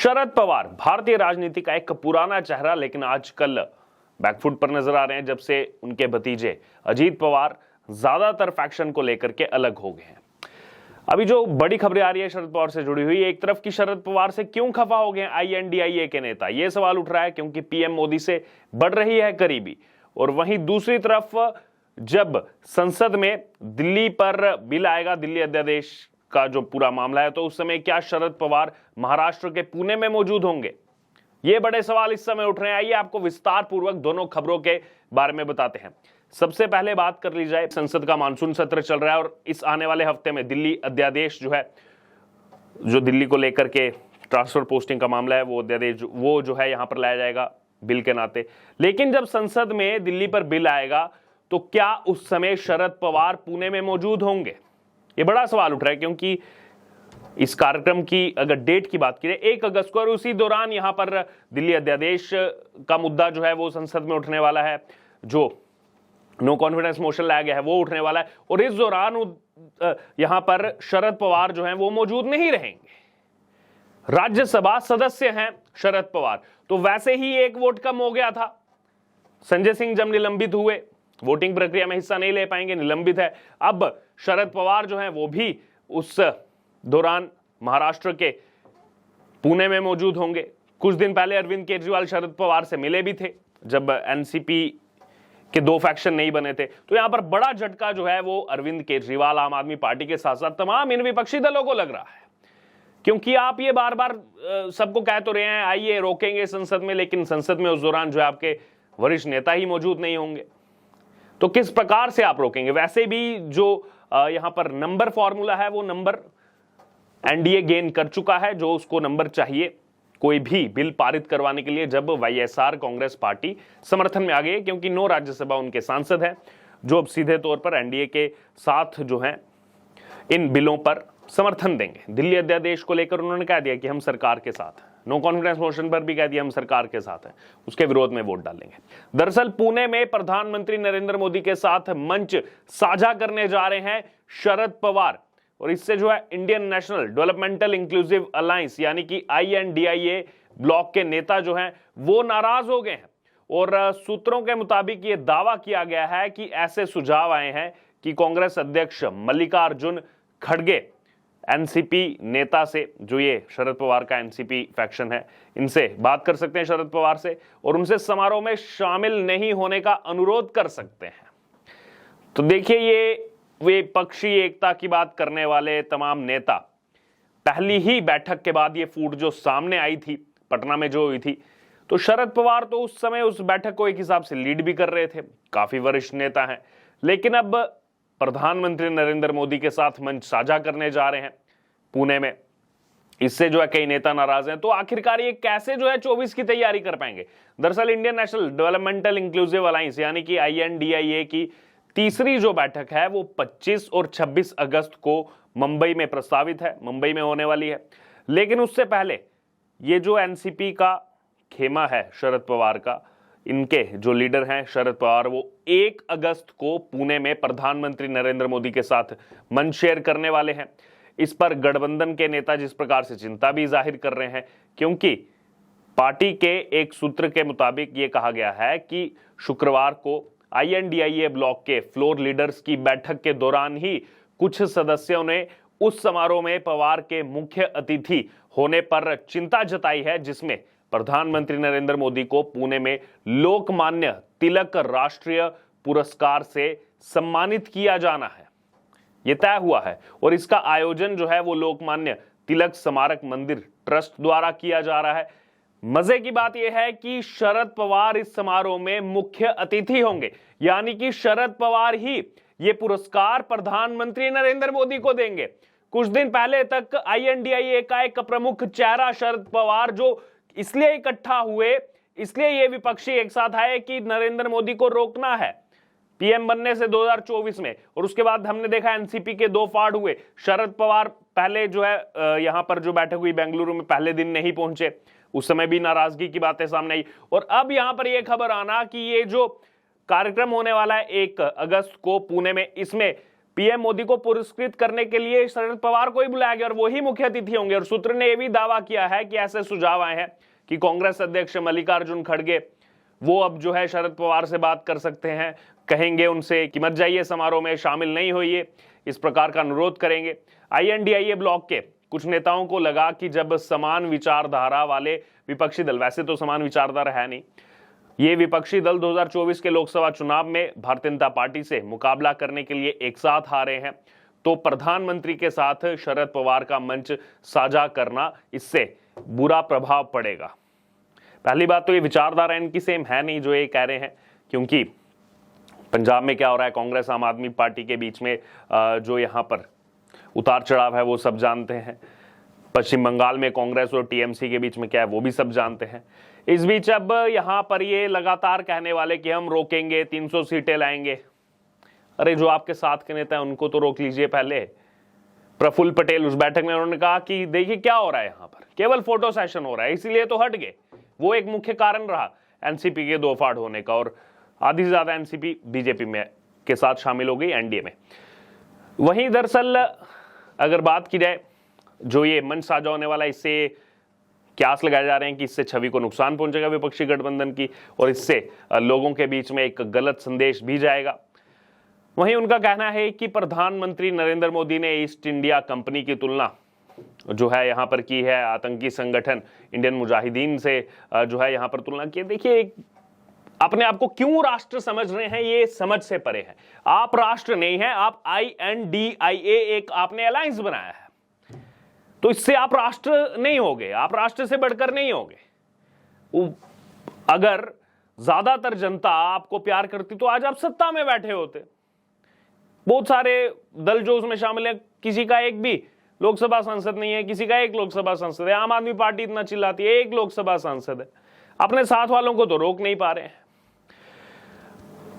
शरद पवार भारतीय राजनीति का एक पुराना चेहरा, लेकिन आजकल बैकफुट पर नजर आ रहे हैं जब से उनके भतीजे अजीत पवार ज्यादातर फैक्शन को लेकर के अलग हो गए हैं। अभी जो बड़ी खबरें आ रही है शरद पवार से जुड़ी हुई, एक तरफ की शरद पवार से क्यों खफा हो गए आईएनडीआईए के नेता, यह सवाल उठ रहा है क्योंकि पीएम मोदी से बढ़ रही है करीबी। और वहीं दूसरी तरफ जब संसद में दिल्ली पर बिल आएगा, दिल्ली अध्यादेश का जो पूरा मामला है, तो उस समय क्या शरद पवार महाराष्ट्र के पुणे में मौजूद होंगे? ये बड़े सवाल इस समय उठ रहे हैं। आइए आपको विस्तार पूर्वक दोनों खबरों के बारे में बताते हैं। सबसे पहले बात कर ली जाए, संसद का मानसून सत्र चल रहा है और इस आने वाले हफ्ते में दिल्ली अध्यादेश जो है, जो दिल्ली को लेकर के ट्रांसफर पोस्टिंग का मामला है, वो अध्यादेश वो जो है यहां पर लाया जाएगा बिल के नाते। लेकिन जब संसद में दिल्ली पर बिल आएगा तो क्या उस समय शरद पवार पुणे में मौजूद होंगे? ये बड़ा सवाल उठ रहा है क्योंकि इस कार्यक्रम की अगर डेट की बात करें 1 अगस्त को, और उसी दौरान यहां पर दिल्ली अध्यादेश का मुद्दा जो है वो संसद में उठने वाला है, जो नो कॉन्फिडेंस मोशन लाया गया है वो उठने वाला है। और इस दौरान यहां पर शरद पवार जो हैं वो मौजूद नहीं रहेंगे। राज्यसभा सदस्य हैं शरद पवार, तो वैसे ही एक वोट कम हो गया था। संजय सिंह जब निलंबित हुए, वोटिंग प्रक्रिया में हिस्सा नहीं ले पाएंगे, निलंबित है। अब शरद पवार जो हैं वो भी उस दौरान महाराष्ट्र के पुणे में मौजूद होंगे। कुछ दिन पहले अरविंद केजरीवाल शरद पवार से मिले भी थे जब एनसीपी के 2 फैक्शन नहीं बने थे। तो यहां पर बड़ा झटका जो है वो अरविंद केजरीवाल, आम आदमी पार्टी के साथ साथ तमाम इन विपक्षी दलों को लग रहा है, क्योंकि आप ये बार बार सबको कह तो रहे हैं आइए रोकेंगे संसद में, लेकिन संसद में उस दौरान जो है आपके वरिष्ठ नेता ही मौजूद नहीं होंगे। तो किस प्रकार से आप रोकेंगे? वैसे भी जो यहां पर नंबर फॉर्मूला है वो नंबर एनडीए गेन कर चुका है, जो उसको नंबर चाहिए कोई भी बिल पारित करवाने के लिए, जब वाईएसआर कांग्रेस पार्टी समर्थन में आ गई है, क्योंकि 9 राज्यसभा उनके सांसद हैं जो अब सीधे तौर पर एनडीए के साथ जो हैं इन बिलों पर समर्थन देंगे। दिल्ली अध्यादेश को लेकर उन्होंने कह दिया कि हम सरकार के साथ हैं, नो कॉन्फिडेंस मोशन पर भी कह दिया हम सरकार के साथ हैं, उसके विरोध में वोट डालेंगे। दरअसल पुणे में प्रधानमंत्री नरेंद्र मोदी के साथ मंच साझा करने जा रहे हैं शरद पवार, और इससे जो है Indian national developmental inclusive alliance यानी कि आईएनडीआईए ब्लॉक के नेता जो हैं वो नाराज हो गए हैं। और सूत्रों के मुताबिक ये दावा किया गया है कि ऐसे सुझाव आए हैं कि कांग्रेस अध्यक्ष मल्लिकार्जुन खड़गे एनसीपी नेता से, जो ये शरद पवार का एनसीपी फैक्शन है, इनसे बात कर सकते हैं शरद पवार से, और उनसे समारोह में शामिल नहीं होने का अनुरोध कर सकते हैं। तो देखिए, ये विपक्षी एकता की बात करने वाले तमाम नेता, पहली ही बैठक के बाद ये फूट जो सामने आई थी पटना में जो हुई थी, तो शरद पवार तो उस समय उस बैठक को एक हिसाब से लीड भी कर रहे थे, काफी वरिष्ठ नेता हैं, लेकिन अब प्रधानमंत्री नरेंद्र मोदी के साथ मंच साझा करने जा रहे हैं पुणे में, इससे जो है कई नेता नाराज हैं। तो आखिरकार ये कैसे जो है 24 की तैयारी कर पाएंगे? दरअसल Indian national developmental inclusive alliance यानी कि आईएनडीआईए की तीसरी जो बैठक है वो 25 और 26 अगस्त को मुंबई में प्रस्तावित है, मुंबई में होने वाली है। लेकिन उससे पहले ये जो एनसीपी का खेमा है शरद पवार का, इनके जो लीडर हैं शरद पवार, वो 1 अगस्त को पुणे में प्रधानमंत्री नरेंद्र मोदी के साथ मंच शेयर करने वाले हैं। इस पर गठबंधन के नेता जिस प्रकार से चिंता भी जाहिर कर रहे हैं, क्योंकि पार्टी के एक सूत्र के मुताबिक ये कहा गया है कि शुक्रवार को आईएनडीआईए ब्लॉक के फ्लोर लीडर्स की बैठक के दौरान ही कुछ सदस्यों ने उस समारोह में पवार के मुख्य अतिथि होने पर चिंता जताई है, जिसमें प्रधानमंत्री नरेंद्र मोदी को पुणे में लोकमान्य तिलक राष्ट्रीय पुरस्कार से सम्मानित किया जाना है। यह तय हुआ है और इसका आयोजन जो है वो लोकमान्य तिलक स्मारक मंदिर ट्रस्ट द्वारा किया जा रहा है। मजे की बात यह है कि शरद पवार इस समारोह में मुख्य अतिथि होंगे, यानी कि शरद पवार ही ये पुरस्कार प्रधानमंत्री नरेंद्र मोदी को देंगे। कुछ दिन पहले तक आईएनडीआईए का एक प्रमुख चेहरा शरद पवार, जो इसलिए इकट्ठा हुए, इसलिए ये विपक्षी एक साथ आए कि नरेंद्र मोदी को रोकना है पीएम बनने से 2024 में। और उसके बाद हमने देखा एनसीपी के 2 फाड़ हुए। शरद पवार पहले जो है यहां पर जो बैठक हुई बेंगलुरु में, पहले दिन नहीं पहुंचे, उस समय भी नाराजगी की बातें सामने आई। और अब यहां पर यह खबर आना कि ये जो कार्यक्रम होने वाला है 1 अगस्त को पुणे में, इसमें पीएम मोदी को पुरस्कृत करने के लिए शरद पवार को ही बुलाया गया और वही मुख्य अतिथि होंगे। और सूत्र ने यह भी दावा किया है कि ऐसे सुझाव आए हैं कि कांग्रेस अध्यक्ष मल्लिकार्जुन खड़गे वो अब जो है शरद पवार से बात कर सकते हैं, कहेंगे उनसे कि मत जाइए समारोह में, शामिल नहीं होइए, इस प्रकार का अनुरोध करेंगे। INDIA ब्लॉक के कुछ नेताओं को लगा कि जब समान विचारधारा वाले विपक्षी दल, वैसे तो समान विचारधारा है नहीं, ये विपक्षी दल 2024 के लोकसभा चुनाव में भारतीय जनता पार्टी से मुकाबला करने के लिए एक साथ आ रहे हैं, तो प्रधानमंत्री के साथ शरद पवार का मंच साझा करना, इससे बुरा प्रभाव पड़ेगा। पहली बात तो ये विचारधारा इनकी सेम है नहीं जो ये कह रहे हैं, क्योंकि पंजाब में क्या हो रहा है, कांग्रेस आम आदमी पार्टी के बीच में जो यहाँ पर उतार चढ़ाव है वो सब जानते हैं। पश्चिम बंगाल में कांग्रेस और TMC के बीच में क्या है वो भी सब जानते हैं। इस बीच अब यहाँ पर ये लगातार कहने वाले कि हम रोकेंगे, 300 सीटें लाएंगे। अरे जो आपके साथ के नेता हैं उनको तो रोक लीजिए पहले। प्रफुल्ल पटेल उस बैठक में उन्होंने कहा कि देखिए क्या हो रहा है, यहाँ पर केवल फोटो सेशन हो रहा है, इसीलिए तो हट गए। वो एक मुख्य कारण रहा NCP के दो फाड़ होने का, और आधी से ज्यादा NCP BJP में के साथ शामिल हो गई NDA में। वहीं दरअसल अगर बात की जाए जो ये मंच साझा होने वाला है, इससे क्यास लगाए जा रहे हैं कि इससे छवि को नुकसान पहुंचेगा विपक्षी गठबंधन की, और इससे लोगों के बीच में एक गलत संदेश भी जाएगा। वहीं उनका कहना है कि प्रधानमंत्री नरेंद्र मोदी ने ईस्ट इंडिया कंपनी की तुलना जो है यहाँ पर की है आतंकी संगठन इंडियन मुजाहिदीन से, जो है यहाँ पर तुलना की। देखिए अपने आप को क्यों राष्ट्र समझ रहे हैं, ये समझ से परे है। आप राष्ट्र नहीं है, आप INDIA एक आपने अलायंस बनाया है, तो इससे आप राष्ट्र नहीं होगे, आप राष्ट्र से बढ़कर नहीं होगे। अगर ज्यादातर जनता आपको प्यार करती तो आज आप सत्ता में बैठे होते। बहुत सारे दल जो उसमें शामिल है, किसी का एक भी लोकसभा सांसद नहीं है, किसी का एक लोकसभा सांसद है। आम आदमी पार्टी इतना चिल्लाती है, एक लोकसभा सांसद है। अपने साथ वालों को तो रोक नहीं पा रहे हैं।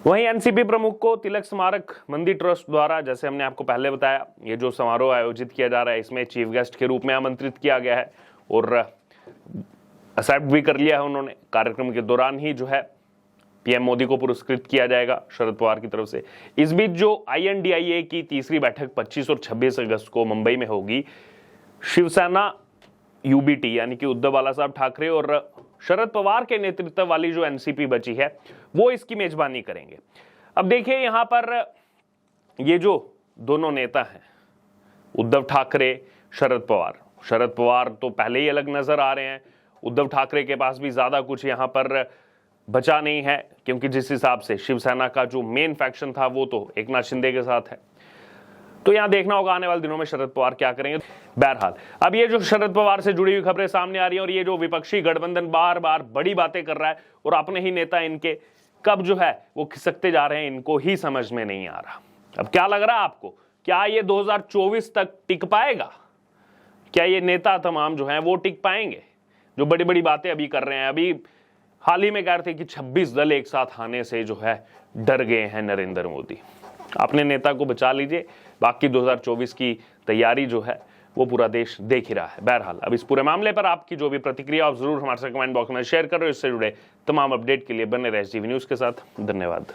वहीं NCP प्रमुख को तिलक स्मारक मंदिर ट्रस्ट द्वारा, जैसे हमने आपको पहले बताया, ये जो समारोह आयोजित किया जा रहा है इसमें चीफ गेस्ट के रूप में आमंत्रित किया गया है और एक्सेप्ट भी कर लिया है उन्होंने। कार्यक्रम के दौरान ही जो है PM मोदी को पुरस्कृत किया जाएगा शरद पवार की तरफ से। इस बीच जो INDIA की तीसरी बैठक 25 और 26 अगस्त को मुंबई में होगी, शिवसेना UBT यानी कि उद्धव बाला साहब ठाकरे और शरद पवार के नेतृत्व वाली जो NCP बची है वो इसकी मेजबानी करेंगे। अब देखिए यहां पर ये जो दोनों नेता हैं, उद्धव ठाकरे, शरद पवार तो पहले ही अलग नजर आ रहे हैं। उद्धव ठाकरे के पास भी ज्यादा कुछ यहां पर बचा नहीं है, क्योंकि जिस हिसाब से शिवसेना का जो मेन फैक्शन था वो तो एकनाथ शिंदे के साथ है। तो यहां देखना होगा आने वाले दिनों में शरद पवार क्या करेंगे। बहरहाल अब ये जो शरद पवार से जुड़ी हुई खबरें सामने आ रही हैं और ये जो विपक्षी गठबंधन बार बार बड़ी बातें कर रहा है और अपने ही नेता इनके कब जो है वो खिसकते जा रहे हैं, इनको ही समझ में नहीं आ रहा। अब क्या लग रहा है आपको, क्या ये 2024 तक टिक पाएगा? क्या ये नेता तमाम जो है वो टिक पाएंगे जो बड़ी बड़ी बातें अभी कर रहे हैं? अभी हाल ही में कह रहे थे कि 26 दल एक साथ आने से जो है डर गए हैं नरेंद्र मोदी। अपने नेता को बचा लीजिए, बाकी 2024 की तैयारी जो है वो पूरा देश देख ही रहा है। बहरहाल अब इस पूरे मामले पर आपकी जो भी प्रतिक्रिया आप जरूर हमारे साथ कमेंट बॉक्स में शेयर करो। इससे जुड़े तमाम अपडेट के लिए बने रहे SGV न्यूज के साथ। धन्यवाद।